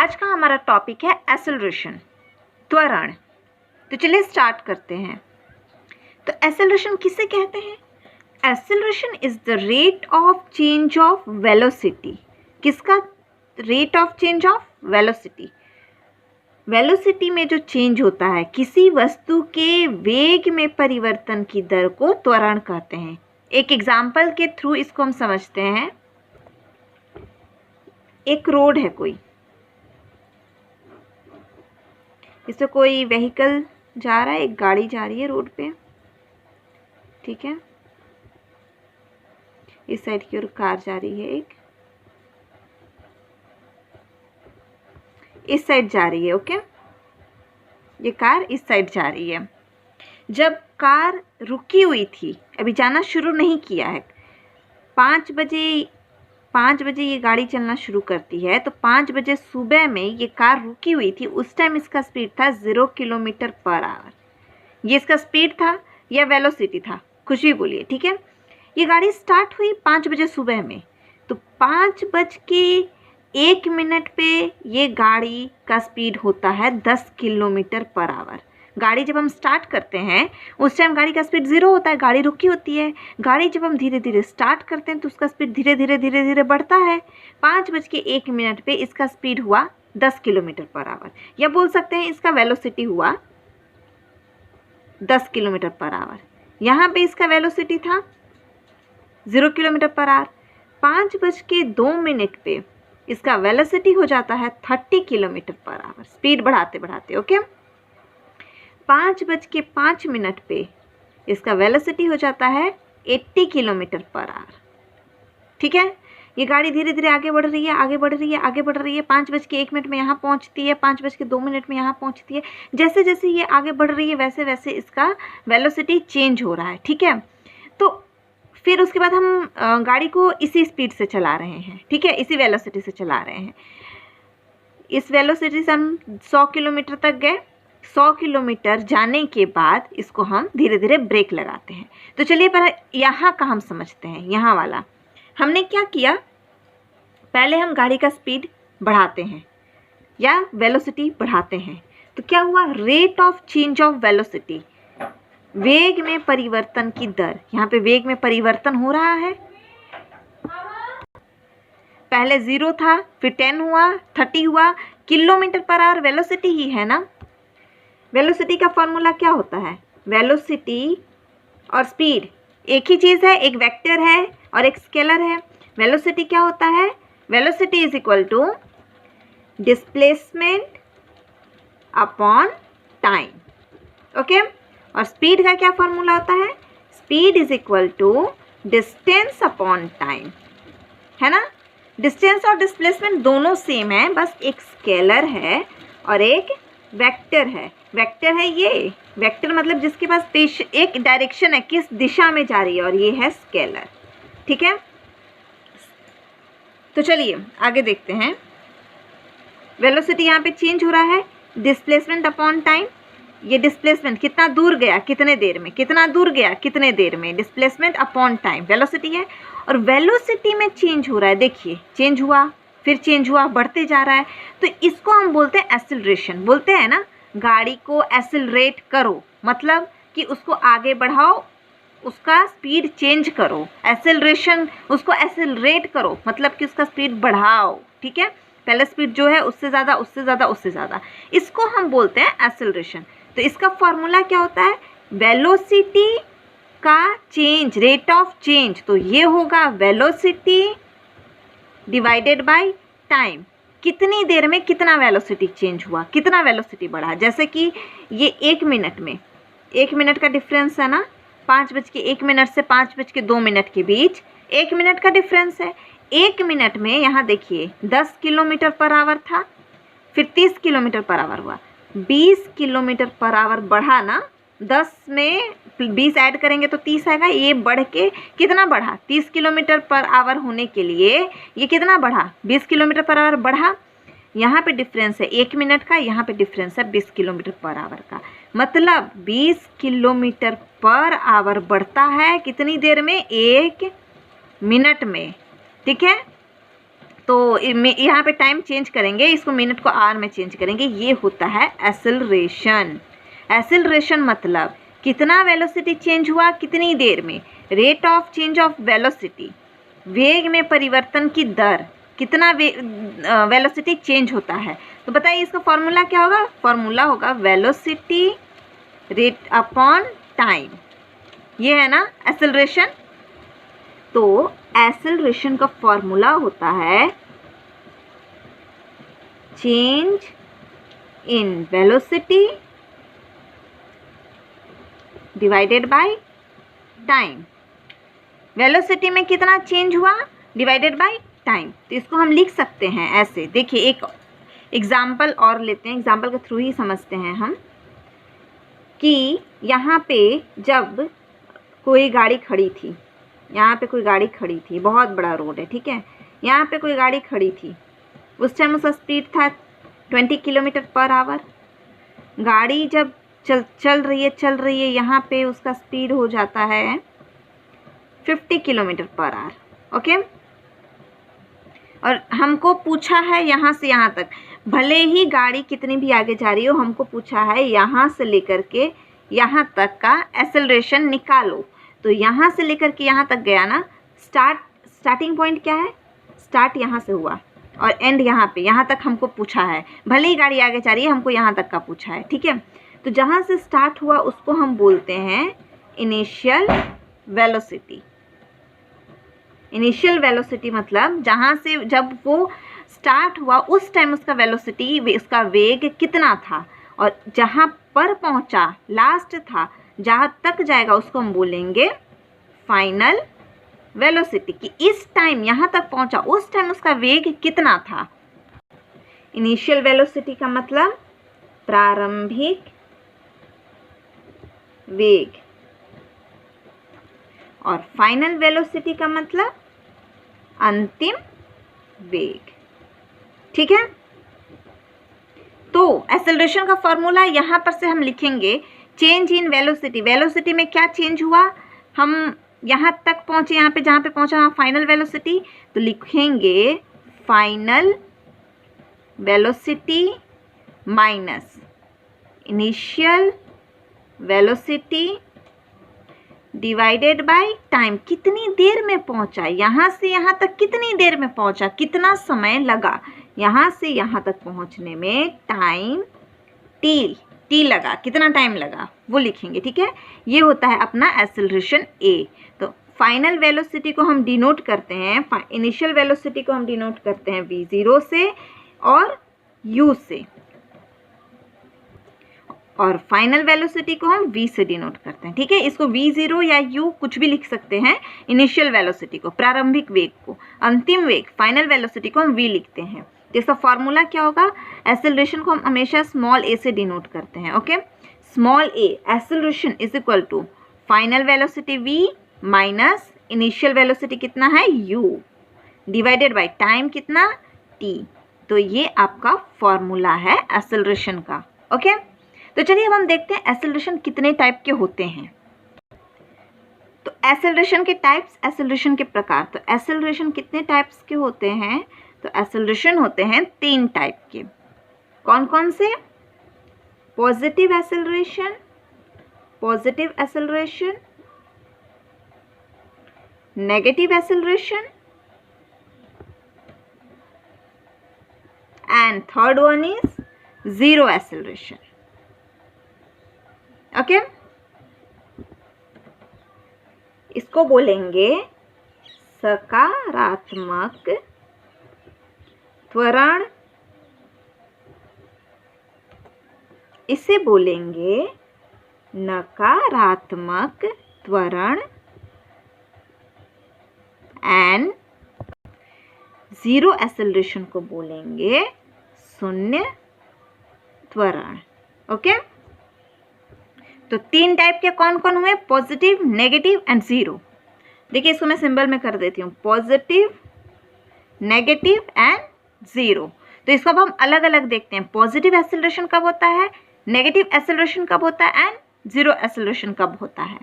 आज का हमारा टॉपिक है एक्सेलरेशन, त्वरण। तो चलिए स्टार्ट करते हैं। तो एक्सेलरेशन किसे कहते हैं? Acceleration is the rate of change of velocity. किसका? Rate of change of velocity. Velocity में जो चेंज होता है, किसी वस्तु के वेग में परिवर्तन की दर को त्वरण कहते हैं। एक एग्जाम्पल के थ्रू इसको हम समझते हैं। एक रोड है, कोई इसमें कोई व्हीकल जा रहा है, एक गाड़ी जा रही है रोड पे, ठीक है। इस साइड की ओर कार जा रही है, एक इस साइड जा रही है, ओके। ये कार इस साइड जा रही है। जब कार रुकी हुई थी, अभी जाना शुरू नहीं किया है, 5 बजे ये गाड़ी चलना शुरू करती है, तो 5 बजे सुबह में ये कार रुकी हुई थी। उस टाइम इसका स्पीड था 0 किलोमीटर पर आवर। ये इसका स्पीड था या वेलोसिटी था, कुछ भी बोलिए, ठीक है। ये गाड़ी स्टार्ट हुई 5 बजे सुबह में, तो 5:01 पे ये गाड़ी का स्पीड होता है 10 किलोमीटर पर आवर। गाड़ी जब हम स्टार्ट करते हैं उस टाइम गाड़ी का स्पीड 0 होता है, गाड़ी रुकी होती है। गाड़ी जब हम धीरे धीरे स्टार्ट करते हैं तो उसका स्पीड धीरे धीरे बढ़ता है। 5:01 पे इसका स्पीड हुआ 10 किलोमीटर पर आवर, या बोल सकते हैं इसका वेलोसिटी हुआ 10 किलोमीटर पर आवर। यहाँ पे इसका वेलोसिटी था 0 किलोमीटर पर आवर। 5:02 पे इसका वेलोसिटी हो जाता है 30 किलोमीटर पर आवर, स्पीड बढ़ाते बढ़ाते, ओके। 5:05 पे इसका वेलोसिटी हो जाता है 80 किलोमीटर पर आवर, ठीक है। ये गाड़ी धीरे धीरे आगे बढ़ रही है, आगे बढ़ रही है, आगे बढ़ रही है। 5:01 में यहाँ पहुँचती है, 5:02 में यहाँ पहुँचती है। जैसे जैसे ये आगे बढ़ रही है वैसे वैसे इसका वेलोसिटी चेंज हो रहा है, ठीक है। तो फिर उसके बाद हम गाड़ी को इसी स्पीड से चला रहे हैं, ठीक है, इसी वेलोसिटी से चला रहे हैं। इस वेलोसिटी से हम 100 किलोमीटर तक गए। 100 किलोमीटर जाने के बाद इसको हम धीरे धीरे ब्रेक लगाते हैं। तो चलिए पर यहाँ का हम समझते हैं। यहाँ वाला हमने क्या किया, पहले हम गाड़ी का स्पीड बढ़ाते हैं या वेलोसिटी बढ़ाते हैं। तो क्या हुआ, rate of change of velocity, वेग में परिवर्तन की दर। यहाँ पे वेग में परिवर्तन हो रहा है। पहले 0 था, फिर 10 हुआ, 30 हुआ। किलोमीटर पर आवर वेलोसिटी ही है ना। वेलोसिटी का फॉर्मूला क्या होता है? वेलोसिटी और स्पीड एक ही चीज़ है, एक वेक्टर है और एक स्केलर है। वेलोसिटी क्या होता है? Velocity is equal to displacement upon time, okay. और स्पीड का क्या फॉर्मूला होता है? Speed is equal to distance upon time, है ना। डिस्टेंस और डिस्प्लेसमेंट दोनों सेम है, बस एक स्केलर है और एक वेक्टर है। वेक्टर है ये, वेक्टर मतलब जिसके पास एक डायरेक्शन है, किस दिशा में जा रही है, और ये है स्केलर, ठीक है। तो चलिए आगे देखते हैं। वेलोसिटी यहाँ पे चेंज हो रहा है, डिस्प्लेसमेंट अपॉन टाइम। ये डिस्प्लेसमेंट कितना दूर गया कितने देर में, कितना दूर गया कितने देर में, डिस्प्लेसमेंट अपॉन टाइम वेलोसिटी है। और वेलोसिटी में चेंज हो रहा है, देखिए चेंज हुआ, फिर चेंज हुआ, बढ़ते जा रहा है। तो इसको हम बोलते हैं एक्सेलरेशन। बोलते हैं ना, गाड़ी को एक्सेलरेट करो, मतलब कि उसको आगे बढ़ाओ, उसका स्पीड चेंज करो। एक्सेलरेशन, उसको एक्सेलरेट करो मतलब कि उसका स्पीड बढ़ाओ, ठीक है। पहले स्पीड जो है उससे ज़्यादा, उससे ज़्यादा, उससे ज़्यादा, इसको हम बोलते हैं एक्सेलरेशन। तो इसका फॉर्मूला क्या होता है? वेलोसिटी का चेंज, रेट ऑफ चेंज। तो ये होगा वेलोसिटी डिवाइडेड बाय टाइम। कितनी देर में कितना वेलोसिटी चेंज हुआ, कितना वेलोसिटी बढ़ा। जैसे कि ये 1 मिनट में, 1 मिनट का डिफरेंस है ना, 5:01 से 5:02 के बीच 1 मिनट का डिफरेंस है। 1 मिनट में यहाँ देखिए 10 किलोमीटर पर आवर था, फिर 30 किलोमीटर पर आवर हुआ, 20 किलोमीटर पर आवर बढ़ा ना। 10 में 20 ऐड करेंगे तो 30 आएगा। ये बढ़ के कितना बढ़ा? 30 किलोमीटर पर आवर होने के लिए ये कितना बढ़ा? 20 किलोमीटर पर आवर बढ़ा। यहाँ पे डिफरेंस है 1 मिनट का, यहाँ पे डिफरेंस है 20 किलोमीटर पर आवर का। मतलब 20 किलोमीटर पर आवर बढ़ता है कितनी देर में? 1 मिनट में, ठीक है। तो यहाँ पे टाइम चेंज करेंगे, इसको मिनट को आवर में चेंज करेंगे, ये होता है एक्सेलरेशन। एक्सेलरेशन मतलब कितना वेलोसिटी चेंज हुआ कितनी देर में, rate of change of velocity, वेग में परिवर्तन की दर, कितना वेलोसिटी चेंज होता है। तो बताइए इसका फॉर्मूला क्या होगा, फॉर्मूला होगा वेलोसिटी रेट अपॉन टाइम, ये है ना एक्सेलरेशन। तो एक्सेलरेशन का फॉर्मूला होता है change in velocity divided by time. Velocity में कितना चेंज हुआ डिवाइडेड बाय टाइम। तो इसको हम लिख सकते हैं ऐसे, देखिए एक एग्जाम्पल और लेते हैं, एग्जाम्पल के थ्रू ही समझते हैं हम कि यहाँ पे जब कोई गाड़ी खड़ी थी, यहाँ पे कोई गाड़ी खड़ी थी, बहुत बड़ा रोड है, ठीक है, यहाँ पे कोई गाड़ी खड़ी थी, उस टाइम उसका स्पीड था 20 किलोमीटर पर आवर। गाड़ी जब चल रही है, यहाँ पे उसका स्पीड हो जाता है 50 किलोमीटर पर आवर, ओके। और हमको पूछा है यहाँ से यहाँ तक, भले ही गाड़ी कितनी भी आगे जा रही हो, हमको पूछा है यहाँ से लेकर के यहाँ तक का एक्सेलरेशन निकालो। तो यहाँ से लेकर के यहाँ तक गया ना, स्टार्टिंग पॉइंट क्या है, स्टार्ट यहाँ से हुआ और एंड यहाँ पे, यहाँ तक हमको पूछा है, भले ही गाड़ी आगे जा रही है, हमको यहाँ तक का पूछा है, ठीक है। तो जहाँ से स्टार्ट हुआ उसको हम बोलते हैं इनिशियल वेलोसिटी। इनिशियल वेलोसिटी मतलब जहाँ से जब वो स्टार्ट हुआ उस टाइम उसका वेलोसिटी, उसका वेग कितना था, और जहाँ पर पहुँचा लास्ट था, जहाँ तक जाएगा उसको हम बोलेंगे फाइनल वेलोसिटी, कि इस टाइम यहाँ तक पहुँचा उस टाइम उसका वेग कितना था। इनिशियल वेलोसिटी का मतलब प्रारंभिक वेग, और फाइनल वेलोसिटी का मतलब अंतिम वेग, ठीक है। तो एक्सेलरेशन का फॉर्मूला यहाँ पर से हम लिखेंगे चेंज इन वेलोसिटी। वेलोसिटी में क्या चेंज हुआ, हम यहाँ तक पहुँचे, यहाँ पे जहाँ पे पहुँचा वहाँ फाइनल वेलोसिटी, तो लिखेंगे final velocity minus initial velocity divided by time. कितनी देर में पहुंचा, यहाँ से यहाँ तक कितनी देर में पहुंचा, कितना समय लगा यहाँ से यहाँ तक पहुंचने में, टाइम टी लगा, कितना टाइम लगा वो लिखेंगे, ठीक है। ये होता है अपना एक्सेलरेशन ए। तो फाइनल वेलोसिटी को हम डिनोट करते हैं, इनिशियल वेलोसिटी को हम डिनोट करते हैं v0 से और u से, और फाइनल वेलोसिटी को हम v से डिनोट करते हैं, ठीक है। इसको v0 या u कुछ भी लिख सकते हैं। इनिशियल वेलोसिटी को, प्रारंभिक वेग को, अंतिम वेग फाइनल वेलोसिटी को हम v लिखते हैं। तो इसका फॉर्मूला क्या होगा, एक्सेलरेशन को हम हमेशा स्मॉल a से डिनोट करते हैं, okay. Small a acceleration is equal to final velocity v minus initial velocity कितना है u डिवाइडेड बाय टाइम कितना t। तो ये आपका फॉर्मूला है एक्सेलरेशन का, ओके। तो चलिए अब हम देखते हैं एक्सेलरेशन कितने टाइप के होते हैं। तो एक्सेलरेशन के टाइप्स, एक्सेलरेशन के प्रकार। तो एक्सेलरेशन कितने टाइप्स के होते हैं, तो एक्सेलरेशन होते हैं 3 टाइप के। कौन कौन से, positive acceleration, positive acceleration, negative acceleration, and third one is zero acceleration, okay. इसको बोलेंगे सकारात्मक त्वरण, इसे बोलेंगे नकारात्मक त्वरण, एंड जीरो एक्सेलरेशन को बोलेंगे शून्य त्वरण, ओके। तो 3 टाइप के कौन कौन हुए, पॉजिटिव, नेगेटिव एंड जीरो। देखिए इसको मैं सिंबल में कर देती हूँ, पॉजिटिव, नेगेटिव एंड जीरो। तो इसको अब हम अलग अलग देखते हैं, पॉजिटिव एक्सेलरेशन कब होता है, नेगेटिव एक्सेलरेशन कब होता है, एंड जीरो एक्सेलरेशन कब होता है।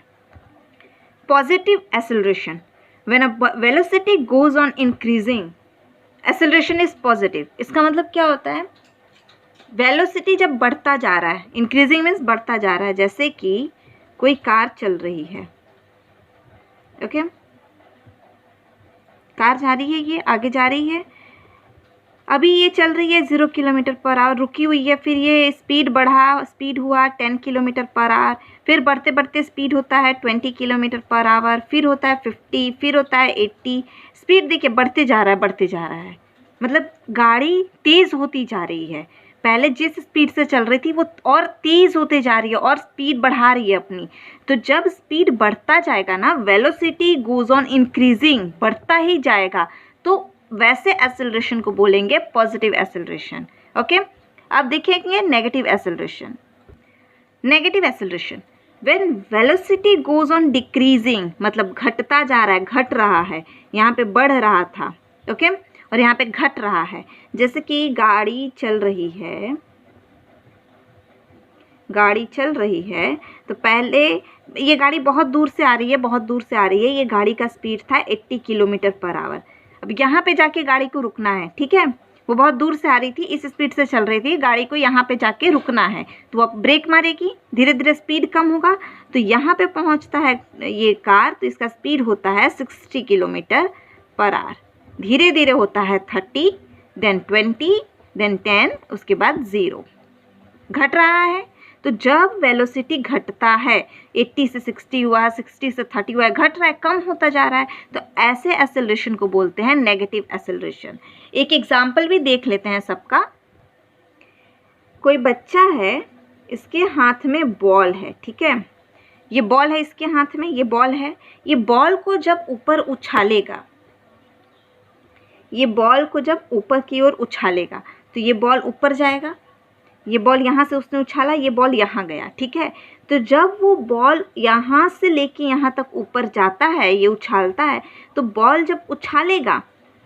Positive acceleration, when a velocity goes on increasing acceleration is positive. इसका मतलब क्या होता है, वेलोसिटी जब बढ़ता जा रहा है, इंक्रीजिंग मीन्स बढ़ता जा रहा है, जैसे कि कोई कार चल रही है, ओके, कार जा रही है, ये आगे जा रही है, अभी ये चल रही है 0 किलोमीटर पर आवर, रुकी हुई है, फिर ये स्पीड हुआ 10 किलोमीटर पर आवर, फिर बढ़ते बढ़ते स्पीड होता है 20 किलोमीटर पर आवर, फिर होता है 50, फिर होता है 80। स्पीड देखिए बढ़ते जा रहा है, मतलब गाड़ी तेज़ होती जा रही है, पहले जिस स्पीड से चल रही थी वो और तेज़ होते जा रही है और स्पीड बढ़ा रही है अपनी। तो जब स्पीड बढ़ता जाएगा ना, वेलोसिटी गोज ऑन इंक्रीजिंग, बढ़ता ही जाएगा, तो वैसे एक्सेलरेशन को बोलेंगे पॉजिटिव एक्सेलरेशन। ओके, अब देखेंगे negative acceleration. Negative acceleration, when velocity goes on decreasing, मतलब घटता जा रहा है, घट रहा है, यहाँ पे बढ़ रहा था, ओके, और यहाँ पे घट रहा है। जैसे कि गाड़ी चल रही है, तो पहले ये गाड़ी बहुत दूर से आ रही है, ये गाड़ी का स्पीड था 80 किलोमीटर पर आवर। अब यहाँ पे जाके गाड़ी को रुकना है, ठीक है, वो बहुत दूर से आ रही थी, इस स्पीड से चल रही थी, गाड़ी को यहाँ पे जाके रुकना है, तो वो ब्रेक मारेगी, धीरे धीरे स्पीड कम होगा, तो यहाँ पे पहुँचता है ये कार, तो इसका स्पीड होता है 60 किलोमीटर पर आवर। धीरे धीरे होता है 30, देन 20, देन 10, उसके बाद 0। घट रहा है, तो जब वेलोसिटी घटता है, 80 से 60 हुआ, 60 से 30 हुआ, घट रहा है, कम होता जा रहा है, तो ऐसे एक्सेलरेशन को बोलते हैं नेगेटिव एक्सेलरेशन। एक एग्जाम्पल भी देख लेते हैं सबका। कोई बच्चा है, इसके हाथ में बॉल है, ठीक है, ये बॉल है इसके हाथ में, ये बॉल है, ये बॉल को जब ऊपर उछालेगा, ये बॉल को जब ऊपर की ओर उछालेगा, तो ये बॉल ऊपर जाएगा, ये बॉल यहाँ से उसने उछाला, ये बॉल यहाँ गया, ठीक है। तो जब वो बॉल यहाँ से लेके यहाँ तक ऊपर जाता है, ये उछालता है, तो बॉल जब उछालेगा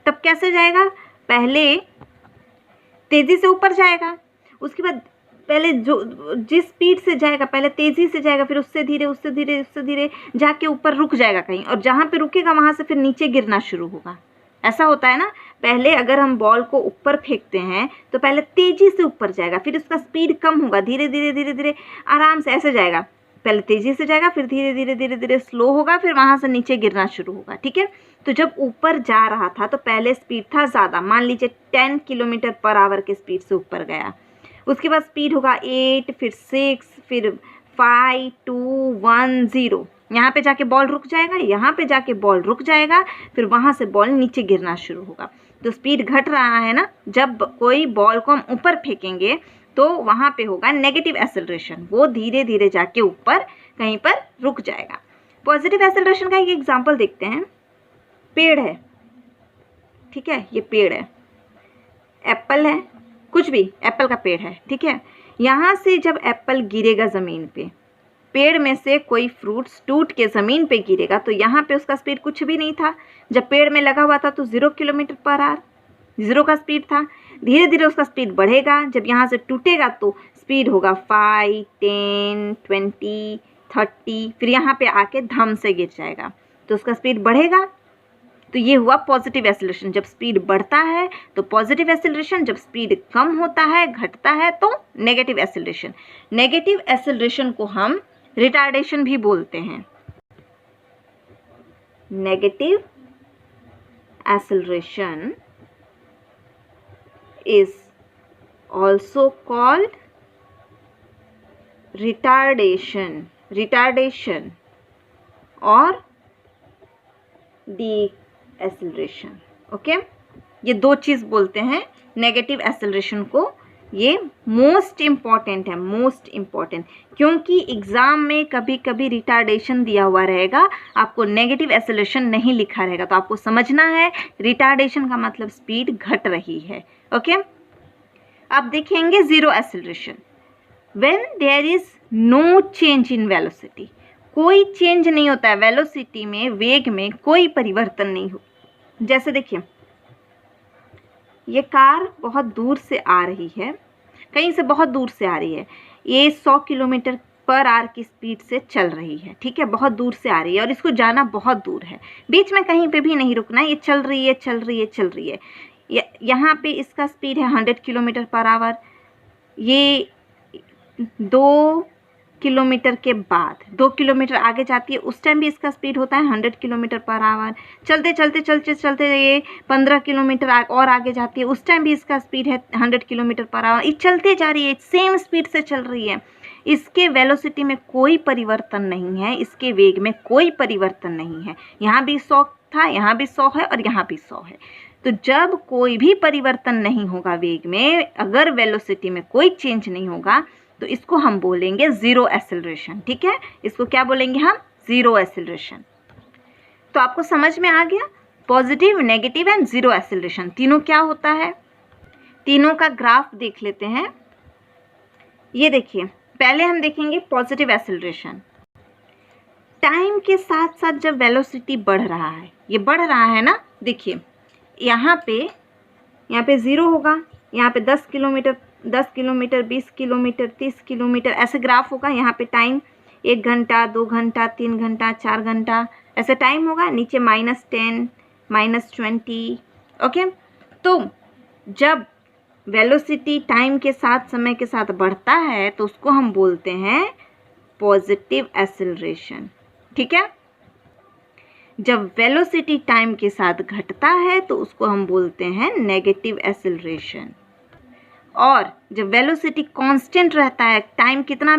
तब कैसे जाएगा, पहले तेज़ी से ऊपर जाएगा, उसके बाद पहले जो जिस स्पीड से जाएगा, पहले तेज़ी से जाएगा, फिर उससे धीरे जाके ऊपर रुक जाएगा कहीं, और जहाँ पे रुकेगा वहाँ से फिर नीचे गिरना शुरू होगा। ऐसा होता है ना, पहले अगर हम बॉल को ऊपर फेंकते हैं तो पहले तेज़ी से ऊपर जाएगा, फिर उसका स्पीड कम होगा, धीरे धीरे आराम से ऐसे जाएगा, पहले तेज़ी से जाएगा, फिर धीरे धीरे स्लो होगा, फिर वहाँ से नीचे गिरना शुरू होगा, ठीक है। तो जब ऊपर जा रहा था तो पहले स्पीड था ज़्यादा, मान लीजिए 10 किलोमीटर पर आवर के स्पीड से ऊपर गया, उसके बाद स्पीड होगा 8, फिर 6, फिर 5, 2, 1, 0, यहाँ पे जाके बॉल रुक जाएगा, यहाँ पे जाके बॉल रुक जाएगा, फिर वहाँ से बॉल नीचे गिरना शुरू होगा। तो स्पीड घट रहा है ना, जब कोई बॉल को हम ऊपर फेंकेंगे तो वहाँ पे होगा नेगेटिव एक्सेलरेशन, वो धीरे धीरे जाके ऊपर कहीं पर रुक जाएगा। पॉजिटिव एक्सेलरेशन का एक एग्जाम्पल देखते हैं। पेड़ है, ठीक है, ये पेड़ है, एप्पल है, कुछ भी एप्पल का पेड़ है, ठीक है। यहाँ से जब एप्पल गिरेगा ज़मीन पे, पेड़ में से कोई फ्रूट्स टूट के ज़मीन पे गिरेगा, तो यहाँ पे उसका स्पीड कुछ भी नहीं था, जब पेड़ में लगा हुआ था तो 0 किलोमीटर पर आवर 0 का स्पीड था। धीरे धीरे उसका स्पीड बढ़ेगा, जब यहाँ से टूटेगा तो स्पीड होगा 5, 10, 20, 30, फिर यहाँ पे आके धम से गिर जाएगा, तो उसका स्पीड बढ़ेगा। तो ये हुआ पॉजिटिव एक्सेलरेशन, जब स्पीड बढ़ता है तो पॉजिटिव एक्सेलरेशन, जब स्पीड कम होता है, घटता है, तो नेगेटिव एक्सेलरेशन। नेगेटिव एक्सेलरेशन को हम रिटार्डेशन भी बोलते हैं। Negative acceleration is also called retardation और deceleration। ओके, ये दो चीज़ बोलते हैं नेगेटिव एक्सेलरेशन को। ये मोस्ट इम्पॉर्टेंट है, मोस्ट इम्पॉर्टेंट, क्योंकि एग्ज़ाम में कभी कभी रिटार्डेशन दिया हुआ रहेगा, आपको नेगेटिव एक्सेलरेशन नहीं लिखा रहेगा, तो आपको समझना है रिटार्डेशन का मतलब स्पीड घट रही है। ओके, अब देखेंगे zero acceleration. When there is no change in velocity, कोई चेंज नहीं होता है वेलोसिटी में, वेग में कोई परिवर्तन नहीं हो। जैसे देखिए, ये कार बहुत दूर से आ रही है, कहीं से बहुत दूर से आ रही है, ये 100 किलोमीटर पर आवर की स्पीड से चल रही है, ठीक है, बहुत दूर से आ रही है और इसको जाना बहुत दूर है, बीच में कहीं पे भी नहीं रुकना है, ये चल रही है। यहाँ पे इसका स्पीड है 100 किलोमीटर पर आवर। ये 2 किलोमीटर के बाद 2 किलोमीटर आगे जाती है, उस टाइम भी इसका स्पीड होता है 100 किलोमीटर पर आवर। चलते चलते चलते चलते ये 15 किलोमीटर और आगे जाती है, उस टाइम भी इसका स्पीड है 100 किलोमीटर पर आवर। ये चलते जा रही है, सेम स्पीड से चल रही है। इसके वेलोसिटी में कोई परिवर्तन नहीं है, इसके वेग में कोई परिवर्तन नहीं है। यहाँ भी 100 था, यहाँ भी 100 है और यहाँ भी 100 है। तो जब कोई भी परिवर्तन नहीं होगा वेग में, अगर वेलोसिटी में कोई चेंज नहीं होगा, तो इसको हम बोलेंगे ज़ीरो एक्सेलरेशन। ठीक है, इसको क्या बोलेंगे हम? Zero acceleration. तो आपको समझ में आ गया, positive, negative and zero acceleration तीनों क्या होता है। तीनों का ग्राफ देख लेते हैं। ये देखिए, पहले हम देखेंगे पॉजिटिव एक्सेलरेशन। टाइम के साथ साथ जब वेलोसिटी बढ़ रहा है, ये बढ़ रहा है ना, देखिए यहाँ पे 0 होगा, यहाँ पे 10 किलोमीटर 20 किलोमीटर 30 किलोमीटर ऐसे ग्राफ होगा। यहाँ पे टाइम 1 घंटा 2 घंटा 3 घंटा 4 घंटा ऐसे टाइम होगा। नीचे -10 -20। ओके, तो जब वेलोसिटी टाइम के साथ, समय के साथ बढ़ता है तो उसको हम बोलते हैं पॉजिटिव एक्सेलरेशन। ठीक है, जब वेलोसिटी टाइम के साथ घटता है तो उसको हम बोलते हैं नेगेटिव एक्सेलरेशन। और जब वेलोसिटी कांस्टेंट रहता है, टाइम कितना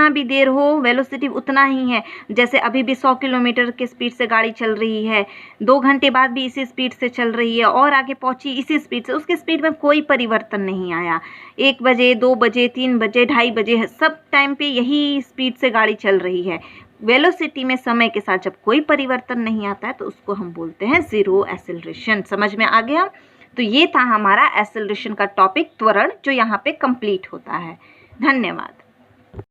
भी देर हो, वेलोसिटी उतना ही है। जैसे अभी भी 100 किलोमीटर के स्पीड से गाड़ी चल रही है, 2 घंटे बाद भी इसी स्पीड से चल रही है और आगे पहुंची इसी स्पीड से, उसके स्पीड में कोई परिवर्तन नहीं आया। 1 बजे 2 बजे 3 बजे 2:30 बजे सब टाइम पे यही स्पीड से गाड़ी चल रही है। वेलोसिटी में समय के साथ जब कोई परिवर्तन नहीं आता है तो उसको हम बोलते हैं ज़ीरो एक्सेलरेशन। समझ में आ गया? तो ये था हमारा एक्सेलरेशन का टॉपिक, त्वरण, जो यहाँ पे कंप्लीट होता है। धन्यवाद।